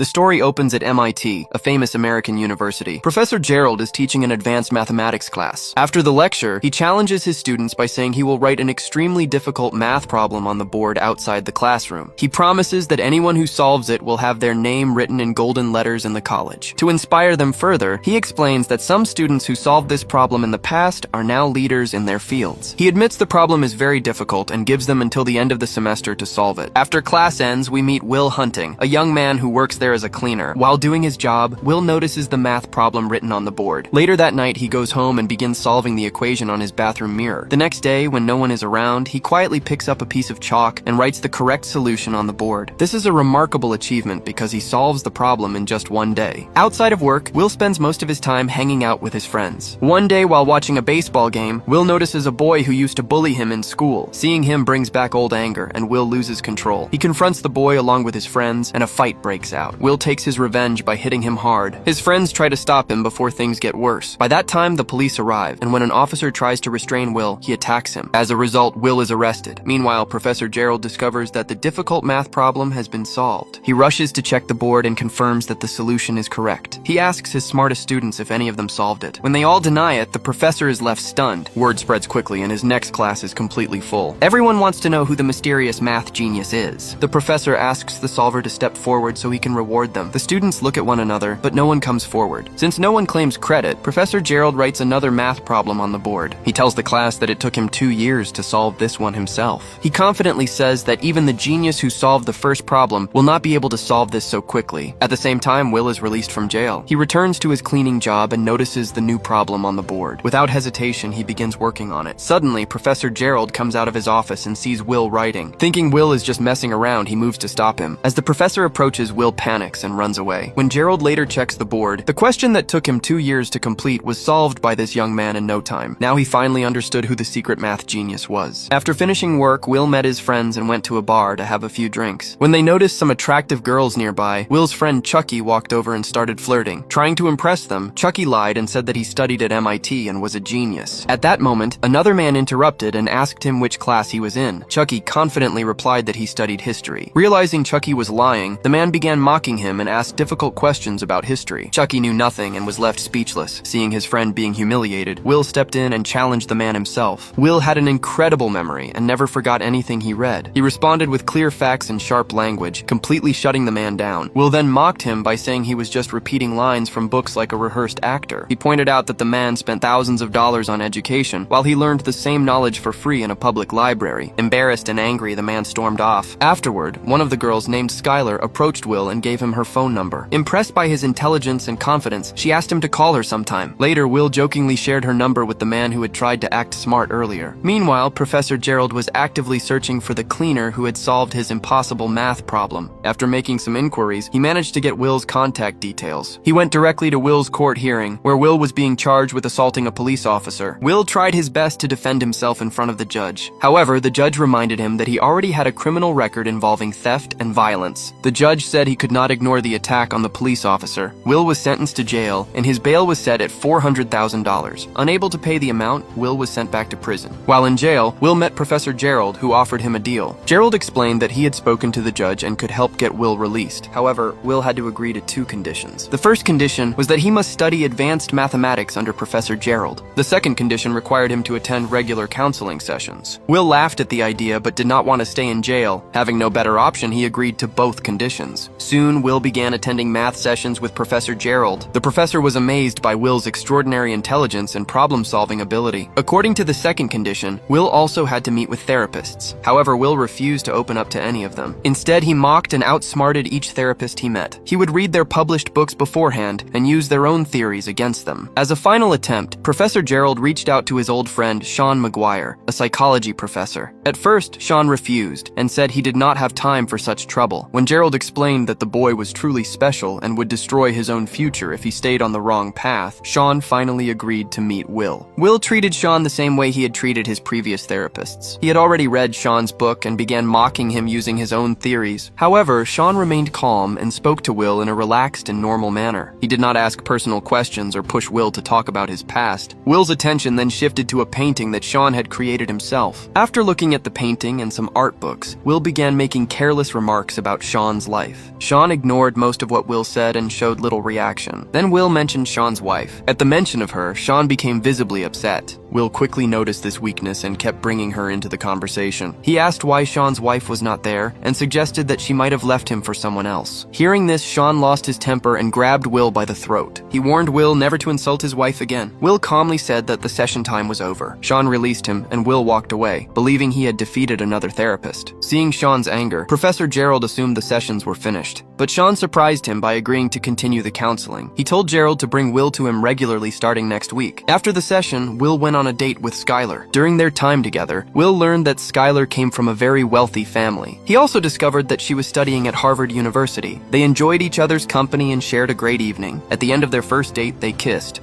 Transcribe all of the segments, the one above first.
The story opens at MIT, a famous American university. Professor Gerald is teaching an advanced mathematics class. After the lecture, he challenges his students by saying he will write an extremely difficult math problem on the board outside the classroom. He promises that anyone who solves it will have their name written in golden letters in the college. To inspire them further, he explains that some students who solved this problem in the past are now leaders in their fields. He admits the problem is very difficult and gives them until the end of the semester to solve it. After class ends, we meet Will Hunting, a young man who works there as a cleaner. While doing his job, Will notices the math problem written on the board. Later that night, he goes home and begins solving the equation on his bathroom mirror. The next day, when no one is around, he quietly picks up a piece of chalk and writes the correct solution on the board. This is a remarkable achievement because he solves the problem in just one day. Outside of work, Will spends most of his time hanging out with his friends. One day, while watching a baseball game, Will notices a boy who used to bully him in school. Seeing him brings back old anger, and Will loses control. He confronts the boy along with his friends, and a fight breaks out. Will takes his revenge by hitting him hard. His friends try to stop him before things get worse. By that time, the police arrive, and when an officer tries to restrain Will, he attacks him. As a result, Will is arrested. Meanwhile, Professor Gerald discovers that the difficult math problem has been solved. He rushes to check the board and confirms that the solution is correct. He asks his smartest students if any of them solved it. When they all deny it, the professor is left stunned. Word spreads quickly, and his next class is completely full. Everyone wants to know who the mysterious math genius is. The professor asks the solver to step forward so he can reward them. The students look at one another, but no one comes forward. Since no one claims credit, Professor Gerald writes another math problem on the board. He tells the class that it took him 2 years to solve this one himself. He confidently says that even the genius who solved the first problem will not be able to solve this so quickly. At the same time, Will is released from jail. He returns to his cleaning job and notices the new problem on the board. Without hesitation, he begins working on it. Suddenly, Professor Gerald comes out of his office and sees Will writing. Thinking Will is just messing around, he moves to stop him. As the professor approaches, Will panics and runs away. When Gerald later checks the board, the question that took him 2 years to complete was solved by this young man in no time. Now he finally understood who the secret math genius was. After finishing work, Will met his friends and went to a bar to have a few drinks. When they noticed some attractive girls nearby, Will's friend Chucky walked over and started flirting. Trying to impress them, Chucky lied and said that he studied at MIT and was a genius. At that moment, another man interrupted and asked him which class he was in. Chucky confidently replied that he studied history. Realizing Chucky was lying, the man began mocking him and asked difficult questions about history. Chucky knew nothing and was left speechless. Seeing his friend being humiliated, Will stepped in and challenged the man himself. Will had an incredible memory and never forgot anything he read. He responded with clear facts and sharp language, completely shutting the man down. Will then mocked him by saying he was just repeating lines from books like a rehearsed actor. He pointed out that the man spent thousands of dollars on education, while he learned the same knowledge for free in a public library. Embarrassed and angry, the man stormed off. Afterward, one of the girls named Skylar approached Will and gave him her phone number. Impressed by his intelligence and confidence, she asked him to call her sometime. Later, Will jokingly shared her number with the man who had tried to act smart earlier. Meanwhile, Professor Gerald was actively searching for the cleaner who had solved his impossible math problem. After making some inquiries, he managed to get Will's contact details. He went directly to Will's court hearing, where Will was being charged with assaulting a police officer. Will tried his best to defend himself in front of the judge. However, the judge reminded him that he already had a criminal record involving theft and violence. The judge said he could not ignore the attack on the police officer. Will was sentenced to jail, and his bail was set at $400,000. Unable to pay the amount, Will was sent back to prison. While in jail, Will met Professor Gerald, who offered him a deal. Gerald explained that he had spoken to the judge and could help get Will released. However, Will had to agree to 2 conditions. The first condition was that he must study advanced mathematics under Professor Gerald. The second condition required him to attend regular counseling sessions. Will laughed at the idea but did not want to stay in jail. Having no better option, he agreed to both conditions. Soon, Will began attending math sessions with Professor Gerald. The professor was amazed by Will's extraordinary intelligence and problem-solving ability. According to the second condition, Will also had to meet with therapists. However, Will refused to open up to any of them. Instead, he mocked and outsmarted each therapist he met. He would read their published books beforehand and use their own theories against them. As a final attempt, Professor Gerald reached out to his old friend Sean McGuire, a psychology professor. At first, Sean refused and said he did not have time for such trouble. When Gerald explained that the boy was truly special and would destroy his own future if he stayed on the wrong path, Sean finally agreed to meet Will. Will treated Sean the same way he had treated his previous therapists. He had already read Sean's book and began mocking him using his own theories. However, Sean remained calm and spoke to Will in a relaxed and normal manner. He did not ask personal questions or push Will to talk about his past. Will's attention then shifted to a painting that Sean had created himself. After looking at the painting and some art books, Will began making careless remarks about Sean's life. Sean ignored most of what Will said and showed little reaction. Then Will mentioned Sean's wife. At the mention of her, Sean became visibly upset. Will quickly noticed this weakness and kept bringing her into the conversation. He asked why Sean's wife was not there and suggested that she might have left him for someone else. Hearing this, Sean lost his temper and grabbed Will by the throat. He warned Will never to insult his wife again. Will calmly said that the session time was over. Sean released him and Will walked away, believing he had defeated another therapist. Seeing Sean's anger, Professor Gerald assumed the sessions were finished. But Sean surprised him by agreeing to continue the counseling. He told Gerald to bring Will to him regularly starting next week. After the session, Will went on a date with Skylar. During their time together, Will learned that Skylar came from a very wealthy family. He also discovered that she was studying at Harvard University. They enjoyed each other's company and shared a great evening. At the end of their first date, they kissed.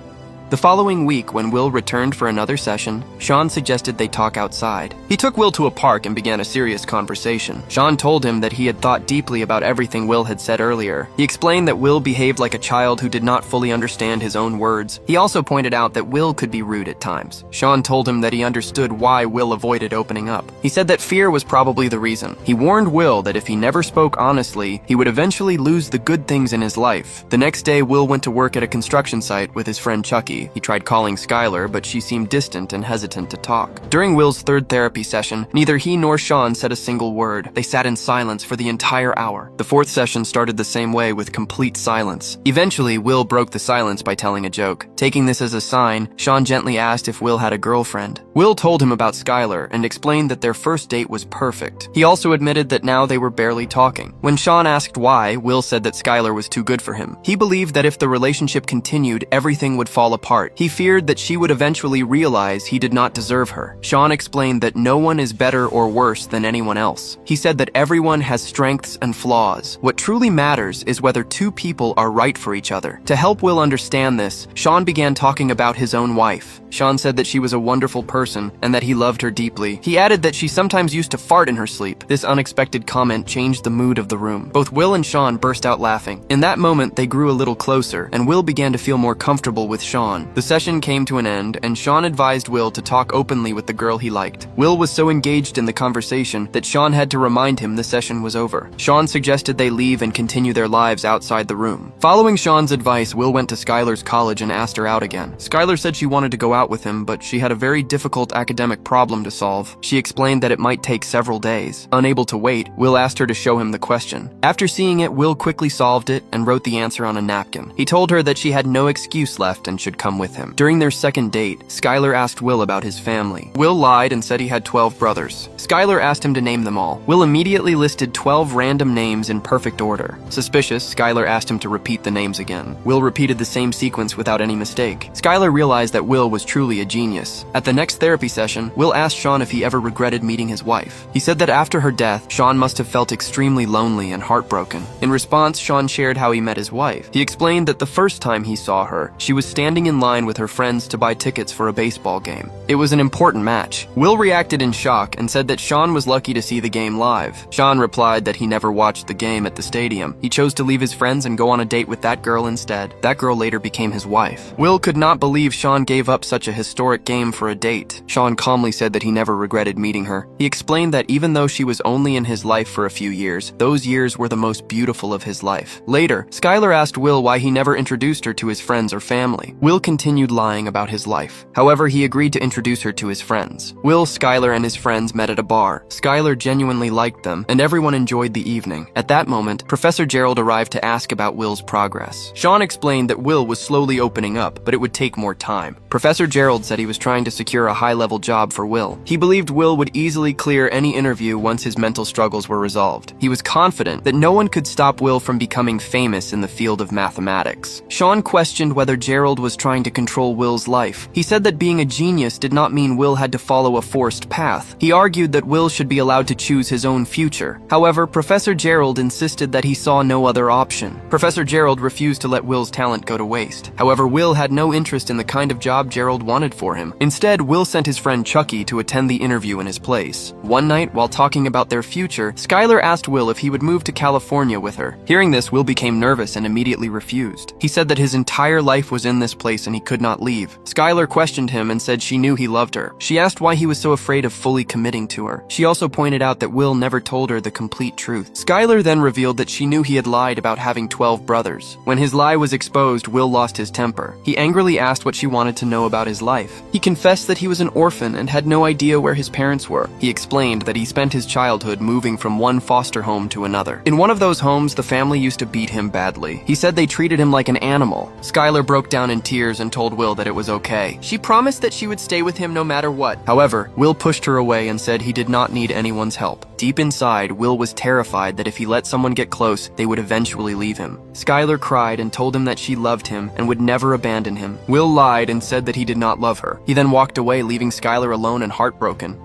The following week, when Will returned for another session, Sean suggested they talk outside. He took Will to a park and began a serious conversation. Sean told him that he had thought deeply about everything Will had said earlier. He explained that Will behaved like a child who did not fully understand his own words. He also pointed out that Will could be rude at times. Sean told him that he understood why Will avoided opening up. He said that fear was probably the reason. He warned Will that if he never spoke honestly, he would eventually lose the good things in his life. The next day, Will went to work at a construction site with his friend Chucky. He tried calling Skylar, but she seemed distant and hesitant to talk. During Will's third therapy session, neither he nor Sean said a single word. They sat in silence for the entire hour. The fourth session started the same way, with complete silence. Eventually, Will broke the silence by telling a joke. Taking this as a sign, Sean gently asked if Will had a girlfriend. Will told him about Skylar and explained that their first date was perfect. He also admitted that now they were barely talking. When Sean asked why, Will said that Skylar was too good for him. He believed that if the relationship continued, everything would fall apart. He feared that she would eventually realize he did not deserve her. Sean explained that no one is better or worse than anyone else. He said that everyone has strengths and flaws. What truly matters is whether two people are right for each other. To help Will understand this, Sean began talking about his own wife. Sean said that she was a wonderful person and that he loved her deeply. He added that she sometimes used to fart in her sleep. This unexpected comment changed the mood of the room. Both Will and Sean burst out laughing. In that moment, they grew a little closer, and Will began to feel more comfortable with Sean. The session came to an end, and Sean advised Will to talk openly with the girl he liked. Will was so engaged in the conversation that Sean had to remind him the session was over. Sean suggested they leave and continue their lives outside the room. Following Sean's advice, Will went to Skylar's college and asked her out again. Skylar said she wanted to go out with him, but she had a very difficult academic problem to solve. She explained that it might take several days. Unable to wait, Will asked her to show him the question. After seeing it, Will quickly solved it and wrote the answer on a napkin. He told her that she had no excuse left and should come with him. During their second date, Skylar asked Will about his family. Will lied and said he had 12 brothers. Skylar asked him to name them all. Will immediately listed 12 random names in perfect order. Suspicious, Skylar asked him to repeat the names again. Will repeated the same sequence without any mistake. Skylar realized that Will was truly a genius. At the next therapy session, Will asked Sean if he ever regretted meeting his wife. He said that after her death, Sean must have felt extremely lonely and heartbroken. In response, Sean shared how he met his wife. He explained that the first time he saw her, she was standing in line with her friends to buy tickets for a baseball game. It was an important match. Will reacted in shock and said that Sean was lucky to see the game live. Sean replied that he never watched the game at the stadium. He chose to leave his friends and go on a date with that girl instead. That girl later became his wife. Will could not believe Sean gave up such a historic game for a date. Sean calmly said that he never regretted meeting her. He explained that even though she was only in his life for a few years, those years were the most beautiful of his life. Later, Skylar asked Will why he never introduced her to his friends or family. Will continued lying about his life. However, he agreed to introduce her to his friends. Will, Skylar, and his friends met at a bar. Skylar genuinely liked them, and everyone enjoyed the evening. At that moment, Professor Gerald arrived to ask about Will's progress. Sean explained that Will was slowly opening up, but it would take more time. Professor Gerald said he was trying to secure a high-level job for Will. He believed Will would easily clear any interview once his mental struggles were resolved. He was confident that no one could stop Will from becoming famous in the field of mathematics. Sean questioned whether Gerald was trying to control Will's life. He said that being a genius did not mean Will had to follow a forced path. He argued that Will should be allowed to choose his own future. However, Professor Gerald insisted that he saw no other option. Professor Gerald refused to let Will's talent go to waste. However, Will had no interest in the kind of job Gerald wanted for him. Instead, Will sent his friend Chucky to attend the interview in his place. One night, while talking about their future, Skylar asked Will if he would move to California with her. Hearing this, Will became nervous and immediately refused. He said that his entire life was in this place and he could not leave. Skylar questioned him and said she knew he loved her. She asked why he was so afraid afraid of fully committing to her. She also pointed out that Will never told her the complete truth. Skylar then revealed that she knew he had lied about having 12 brothers. When his lie was exposed, Will lost his temper. He angrily asked what she wanted to know about his life. He confessed that he was an orphan and had no idea where his parents were. He explained that he spent his childhood moving from one foster home to another. In one of those homes, the family used to beat him badly. He said they treated him like an animal. Skylar broke down in tears and told Will that it was okay. She promised that she would stay with him no matter what. However, Will pushed her away and said he did not need anyone's help. Deep inside, Will was terrified that if he let someone get close, they would eventually leave him. Skylar cried and told him that she loved him and would never abandon him. Will lied and said that he did not love her. He then walked away, leaving Skylar alone and heartbroken.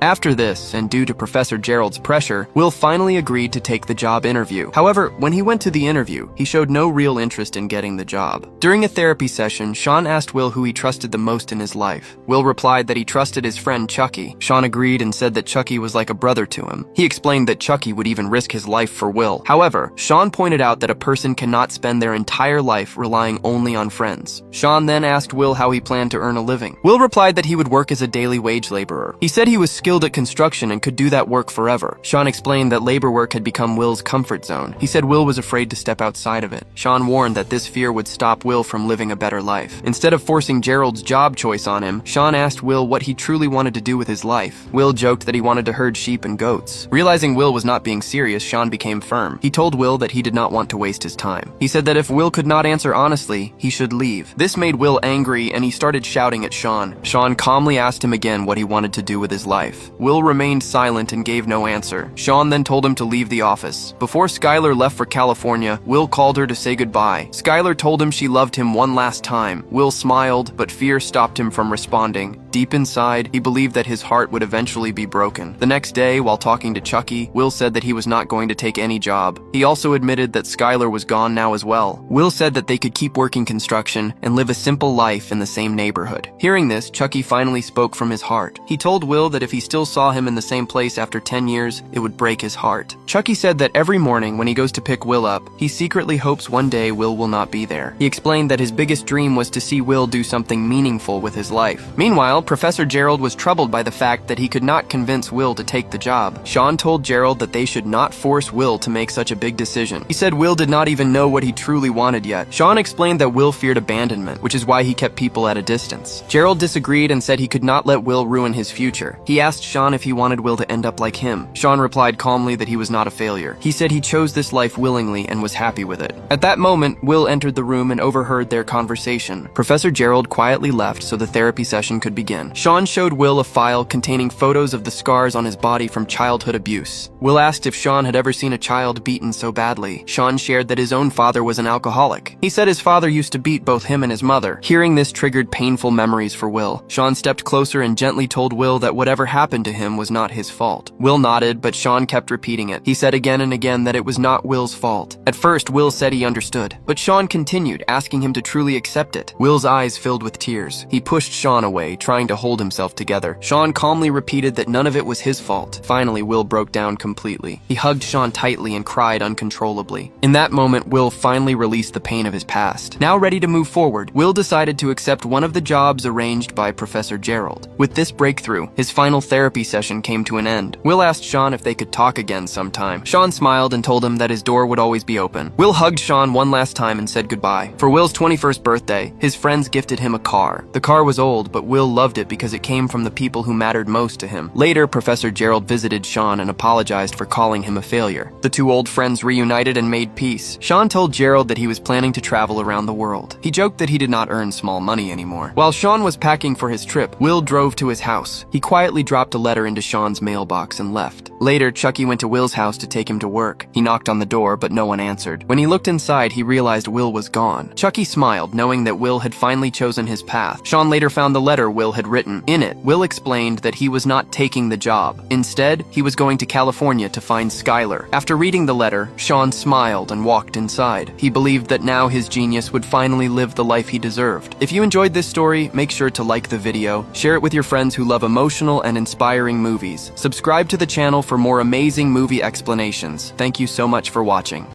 After this, and due to Professor Gerald's pressure, Will finally agreed to take the job interview. However, when he went to the interview, he showed no real interest in getting the job. During a therapy session, Sean asked Will who he trusted the most in his life. Will replied that he trusted his friend Chucky. Sean agreed and said that Chucky was like a brother to him. He explained that Chucky would even risk his life for Will. However, Sean pointed out that a person cannot spend their entire life relying only on friends. Sean then asked Will how he planned to earn a living. Will replied that he would work as a daily wage laborer. He said he was skilled at construction and could do that work forever. Sean explained that labor work had become Will's comfort zone. He said Will was afraid to step outside of it. Sean warned that this fear would stop Will from living a better life. Instead of forcing Gerald's job choice on him, Sean asked Will what he truly wanted to do with his life. Will joked that he wanted to herd sheep and goats. Realizing Will was not being serious, Sean became firm. He told Will that he did not want to waste his time. He said that if Will could not answer honestly, he should leave. This made Will angry and he started shouting at Sean. Sean calmly asked him again what he wanted to do with his life. Will remained silent and gave no answer. Sean then told him to leave the office. Before Skylar left for California, Will called her to say goodbye. Skylar told him she loved him one last time. Will smiled, but fear stopped him from responding. Deep inside, he believed that his heart would eventually be broken. The next day, while talking to Chucky, Will said that he was not going to take any job. He also admitted that Skylar was gone now as well. Will said that they could keep working construction and live a simple life in the same neighborhood. Hearing this, Chucky finally spoke from his heart. He told Will that if he still saw him in the same place after 10 years, it would break his heart. Chucky said that every morning when he goes to pick Will up, he secretly hopes one day Will not be there. He explained that his biggest dream was to see Will do something meaningful with his life. Meanwhile, Professor Gerald was troubled by the fact that he could not convince Will to take the job. Sean told Gerald that they should not force Will to make such a big decision. He said Will did not even know what he truly wanted yet. Sean explained that Will feared abandonment, which is why he kept people at a distance. Gerald disagreed and said he could not let Will ruin his future. He asked Sean if he wanted Will to end up like him. Sean replied calmly that he was not a failure. He said he chose this life willingly and was happy with it. At that moment, Will entered the room and overheard their conversation. Professor Gerald quietly left so the therapy session could begin. Sean showed Will a file containing photos of the scars on his body from childhood abuse. Will asked if Sean had ever seen a child beaten so badly. Sean shared that his own father was an alcoholic. He said his father used to beat both him and his mother. Hearing this triggered painful memories for Will. Sean stepped closer and gently told Will that whatever happened to him was not his fault. Will nodded, but Sean kept repeating it. He said again and again that it was not Will's fault. At first, Will said he understood, but Sean continued, asking him to truly accept it. Will's eyes filled with tears. He pushed Sean away, trying to hold himself together. Sean calmly repeated that none of it was his fault. Finally, Will broke down completely. He hugged Sean tightly and cried uncontrollably. In that moment, Will finally released the pain of his past. Now ready to move forward, Will decided to accept one of the jobs arranged by Professor Gerald. With this breakthrough, his final therapy session came to an end. Will asked Sean if they could talk again sometime. Sean smiled and told him that his door would always be open. Will hugged Sean one last time and said goodbye. For Will's 21st birthday, his friends gifted him a car. The car was old, but Will loved it because it came from the people who mattered most to him. Later, Professor Gerald visited Sean and apologized for calling him a failure. The two old friends reunited and made peace. Sean told Gerald that he was planning to travel around the world. He joked that he did not earn small money anymore. While Sean was packing for his trip, Will drove to his house. He quietly dropped a letter into Sean's mailbox and left. Later, Chucky went to Will's house to take him to work. He knocked on the door, but no one answered. When he looked inside, he realized Will was gone. Chucky smiled, knowing that Will had finally chosen his path. Sean later found the letter Will had written. In it, Will explained that he was not taking the job. Instead, he was going to California to find Skylar. After reading the letter, Sean smiled and walked inside. He believed that now his genius would finally live the life he deserved. If you enjoyed this story, make sure to like the video, share it with your friends who love emotional and inspiring movies. Subscribe to the channel for more amazing movie explanations. Thank you so much for watching.